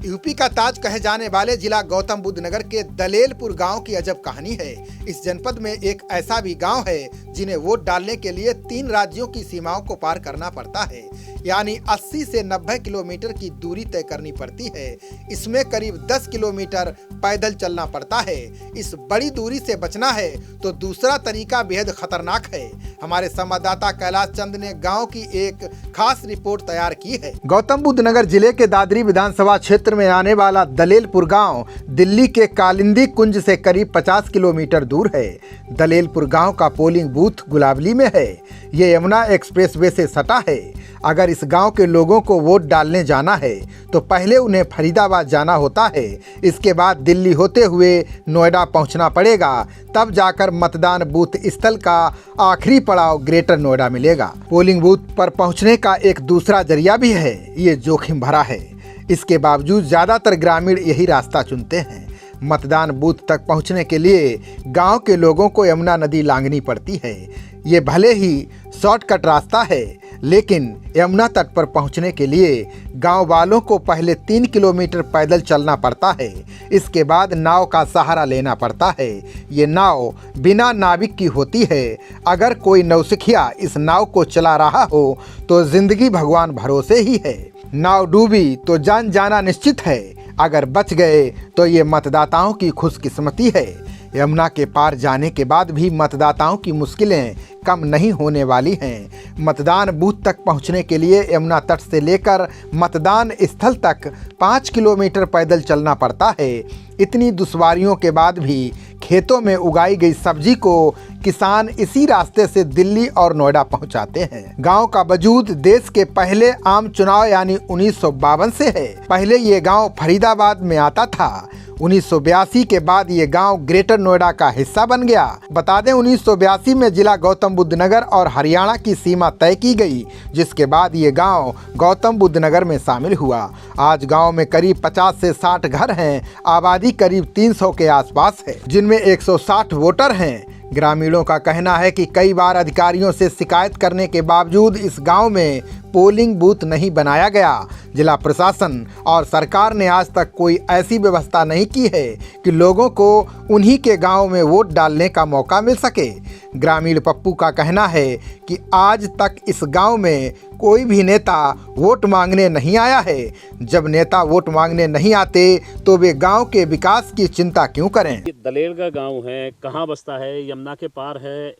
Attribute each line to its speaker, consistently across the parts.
Speaker 1: UP का ताज कहे जाने वाले जिला गौतम बुद्ध नगर के दलेलपुर गांव की अजब कहानी है। इस जनपद में एक ऐसा भी गांव है जिन्हें वोट डालने के लिए 3 राज्यों की सीमाओं को पार करना पड़ता है, यानी 80 से 90 किलोमीटर की दूरी तय करनी पड़ती है। इसमें करीब 10 किलोमीटर पैदल चलना पड़ता है। इस बड़ी दूरी से बचना है तो दूसरा तरीका बेहद खतरनाक है। हमारे संवाददाता कैलाश चंद ने गाँव की एक खास रिपोर्ट तैयार की है। गौतम बुद्ध नगर जिले के दादरी विधानसभा क्षेत्र में आने वाला दलेलपुर गांव दिल्ली के कालिंदी कुंज से करीब 50 किलोमीटर दूर है। दलेलपुर गांव का पोलिंग बूथ गुलावली में है। ये यमुना एक्सप्रेसवे से सटा है। अगर इस गांव के लोगों को वोट डालने जाना है तो पहले उन्हें फरीदाबाद जाना होता है। इसके बाद दिल्ली होते हुए नोएडा पहुंचना पड़ेगा, तब जाकर मतदान बूथ स्थल का आखिरी पड़ाव ग्रेटर नोएडा मिलेगा। पोलिंग बूथ पर पहुंचने का एक दूसरा जरिया भी है। ये जोखिम भरा है। इसके बावजूद ज़्यादातर ग्रामीण यही रास्ता चुनते हैं। मतदान बूथ तक पहुंचने के लिए गांव के लोगों को यमुना नदी लांघनी पड़ती है। ये भले ही शॉर्टकट रास्ता है, लेकिन यमुना तट पर पहुंचने के लिए गांव वालों को पहले 3 किलोमीटर पैदल चलना पड़ता है। इसके बाद नाव का सहारा लेना पड़ता है। ये नाव बिना नाविक की होती है। अगर कोई नौसिखिया इस नाव को चला रहा हो तो जिंदगी भगवान भरोसे ही है। नाव डूबी तो जान जाना निश्चित है। अगर बच गए तो ये मतदाताओं की खुशकिस्मती है। यमुना के पार जाने के बाद भी मतदाताओं की मुश्किलें कम नहीं होने वाली हैं। मतदान बूथ तक पहुंचने के लिए यमुना तट से लेकर मतदान स्थल तक 5 किलोमीटर पैदल चलना पड़ता है। इतनी दुश्वारियों के बाद भी खेतों में उगाई गई सब्जी को किसान इसी रास्ते से दिल्ली और नोएडा पहुंचाते हैं। गांव का वजूद देश के पहले आम चुनाव यानी 1952 से है। पहले ये गांव फरीदाबाद में आता था। 1982 के बाद ये गांव ग्रेटर नोएडा का हिस्सा बन गया। बता दें 1982 में जिला गौतम बुद्ध नगर और हरियाणा की सीमा तय की गई, जिसके बाद ये गांव गौतम बुद्ध नगर में शामिल हुआ। आज गांव में करीब 50 से 60 घर हैं। आबादी करीब 300 के आसपास है, जिनमें 160 वोटर हैं। ग्रामीणों का कहना है कि कई बार अधिकारियों से शिकायत करने के बावजूद इस गांव में पोलिंग बूथ नहीं बनाया गया। जिला प्रशासन और सरकार ने आज तक कोई ऐसी व्यवस्था नहीं की है कि लोगों को उन्हीं के गांव में वोट डालने का मौका मिल सके। ग्रामीण पप्पू का कहना है कि आज तक इस गांव में कोई भी नेता वोट मांगने नहीं आया है। जब नेता वोट मांगने नहीं आते तो वे गांव के विकास की चिंता क्यों करें।
Speaker 2: दलेल का गांव है, कहाँ बसता है? यमुना के पार है?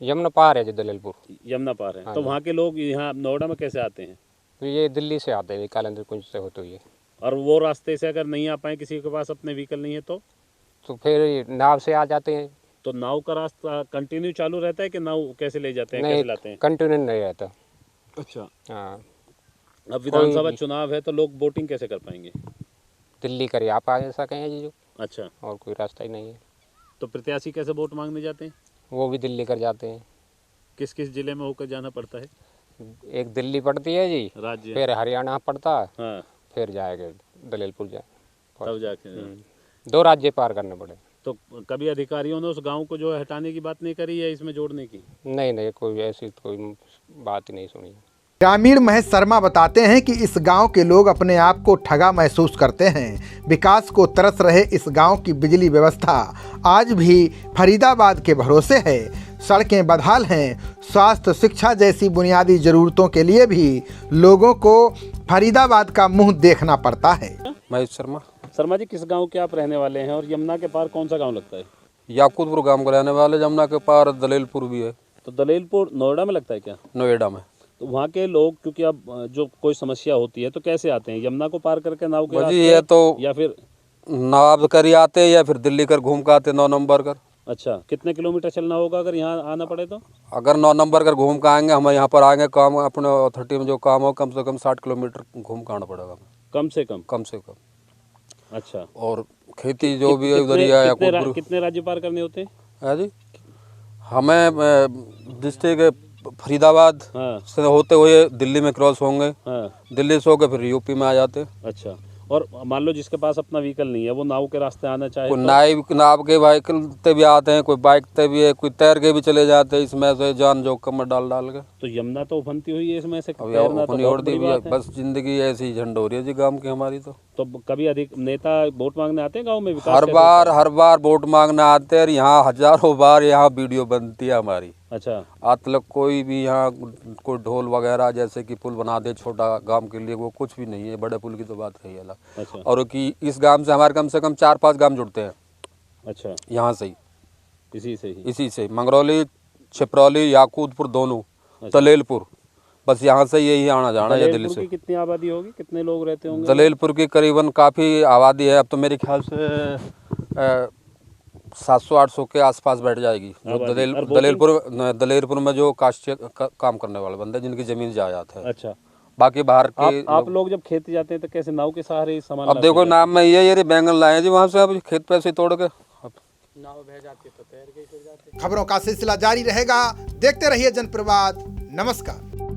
Speaker 3: यमुना पार है जो दलेलपुर।
Speaker 2: यमुना पार है।
Speaker 3: हाँ
Speaker 2: तो वहाँ के लोग यहाँ नोएडा में कैसे आते हैं?
Speaker 3: तो ये दिल्ली से आते हैं, कालिंदी कुंज से होते हुए।
Speaker 2: और वो रास्ते से अगर नहीं आ पाए, किसी के पास अपने व्हीकल नहीं है तो
Speaker 3: फिर नाव से आ जाते हैं।
Speaker 2: तो नाव का रास्ता कंटिन्यू चालू रहता है कि नाव कैसे ले जाते हैं,
Speaker 3: नहीं,
Speaker 2: कैसे लाते हैं?
Speaker 3: कंटिन्यू नहीं रहता।
Speaker 2: अच्छा।
Speaker 3: हाँ।
Speaker 2: अब विधानसभा चुनाव है तो लोग वोटिंग कैसे कर पाएंगे?
Speaker 3: दिल्ली कर आप आ सकें जी जो।
Speaker 2: अच्छा।
Speaker 3: और कोई रास्ता ही नहीं है।
Speaker 2: तो प्रत्याशी कैसे वोट मांगने जाते हैं?
Speaker 3: वो भी दिल्ली कर जाते हैं।
Speaker 2: किस किस जिले में होकर जाना पड़ता है?
Speaker 3: एक दिल्ली पड़ती है जी,
Speaker 2: राज्य।
Speaker 3: फिर हरियाणा पड़ता है,
Speaker 2: हाँ।
Speaker 3: फिर जाएगा दलेलपुर जाए।
Speaker 2: तब जाके
Speaker 3: 2 राज्य पार करने पड़े।
Speaker 2: तो कभी अधिकारियों ने उस गांव को जो है हटाने की बात नहीं करी है, इसमें जोड़ने की?
Speaker 3: नहीं, कोई ऐसी कोई बात ही नहीं सुनी।
Speaker 1: ग्रामीण महेश शर्मा बताते हैं कि इस गांव के लोग अपने आप को ठगा महसूस करते हैं। विकास को तरस रहे इस गांव की बिजली व्यवस्था आज भी फरीदाबाद के भरोसे है। सड़कें बदहाल हैं। स्वास्थ्य, शिक्षा जैसी बुनियादी जरूरतों के लिए भी लोगों को फरीदाबाद का मुंह देखना पड़ता है।
Speaker 4: महेश शर्मा।
Speaker 2: शर्मा जी, किस गांव के आप रहने वाले हैं और यमुना के पार कौन सा गांव लगता है?
Speaker 4: याकूतपुर गांव को रहने वाले। यमुना के पार दलेलपुर भी है।
Speaker 2: तो दलेलपुर नोएडा में लगता है क्या?
Speaker 4: नोएडा में।
Speaker 2: तो वहाँ के लोग, क्योंकि अब जो कोई समस्या होती है तो कैसे आते हैं? यमुना को पार करके नाव के
Speaker 4: जी, ये तो
Speaker 2: या फिर
Speaker 4: नाव कर ही आते या फिर दिल्ली कर घूम के आते 9 नंबर कर।
Speaker 2: अच्छा, कितने किलोमीटर चलना होगा अगर यहाँ आना पड़े तो?
Speaker 4: अगर 9 नंबर कर घूम के आएंगे, हम यहाँ पर आएंगे, काम अपने अथॉरिटी में जो काम हो कम से कम 60 किलोमीटर घूम के आना पड़ेगा।
Speaker 2: कम से कम। अच्छा।
Speaker 4: और खेती जो भी है उधर ही है।
Speaker 2: कितने राज्य पार करने होते हैं
Speaker 4: जी? हमें डिस्ट्रिक्ट फरीदाबाद
Speaker 2: हाँ।
Speaker 4: से होते हुए दिल्ली में क्रॉस होंगे।
Speaker 2: हाँ।
Speaker 4: दिल्ली से होकर फिर यूपी में आ जाते।
Speaker 2: अच्छा। और मान लो जिसके पास अपना व्हीकल नहीं है वो नाव के रास्ते आना चाहे
Speaker 4: कोई
Speaker 2: तो?
Speaker 4: नाव के व्हीकल ते भी आते हैं, कोई बाइक ते भी है, कोई तैर के भी चले जाते हैं, इसमें से जान जोखिम में डाल डाल के।
Speaker 2: तो यमुना तो उफनती हुई है इसमें से,
Speaker 4: अब
Speaker 2: तैरना तो
Speaker 4: अपनी
Speaker 2: बहुत
Speaker 4: और दी
Speaker 2: बड़ी
Speaker 4: भी है,
Speaker 2: बात है।
Speaker 4: बस जिंदगी ऐसी झंड हो रही है जी गांव की हमारी तो।
Speaker 2: कभी अधिक नेता वोट मांगने आते हैं गांव में? विकास
Speaker 4: हर
Speaker 2: कैसे
Speaker 4: बार
Speaker 2: होता है?
Speaker 4: हर बार वोट मांगने आते हैं और यहाँ हजारों बार यहाँ वीडियो बनती है हमारी।
Speaker 2: अच्छा।
Speaker 4: आज तक कोई भी यहाँ कोई ढोल वगैरह जैसे कि पुल बना दे छोटा गांव के लिए, वो कुछ भी नहीं है। बड़े पुल की तो बात है ही अलग।
Speaker 2: अच्छा।
Speaker 4: और कि इस गांव से हमारे कम से कम 4-5 गांव जुड़ते हैं
Speaker 2: अच्छा,
Speaker 4: यहाँ से ही,
Speaker 2: इसी से ही।
Speaker 4: मंगरौली, छिपरौली, याकूतपुर दोनों,
Speaker 2: अच्छा।
Speaker 4: दलेलपुर, बस यहाँ से यही आना जाना है दिल्ली
Speaker 2: दलेलपुर
Speaker 4: से।
Speaker 2: की कितनी आबादी होगी, कितने लोग रहते होंगे?
Speaker 4: दलेलपुर की करीबन काफ़ी आबादी है, अब तो मेरे ख्याल से 700-800 के आसपास बैठ जाएगी। जो
Speaker 2: आबादी। और
Speaker 4: दलेलपुर में जो काश्त काम करने वाले बंदे जिनकी जमीन जायदाद है।
Speaker 2: अच्छा।
Speaker 4: बाकी बाहर के
Speaker 2: आप लोग जब खेती जाते हैं तो कैसे नाव के सहारे ही सामान
Speaker 4: अब
Speaker 2: लाते
Speaker 4: देखो
Speaker 2: हैं?
Speaker 4: नाम में ये बैंगन लाए हैं जी वहाँ से, अब खेत पे से तोड़ के
Speaker 3: नाव बह जाती तो तैर के फिर जाते।
Speaker 1: खबरों का सिलसिला जारी रहेगा, देखते रहिए जनप्रवाद। नमस्कार।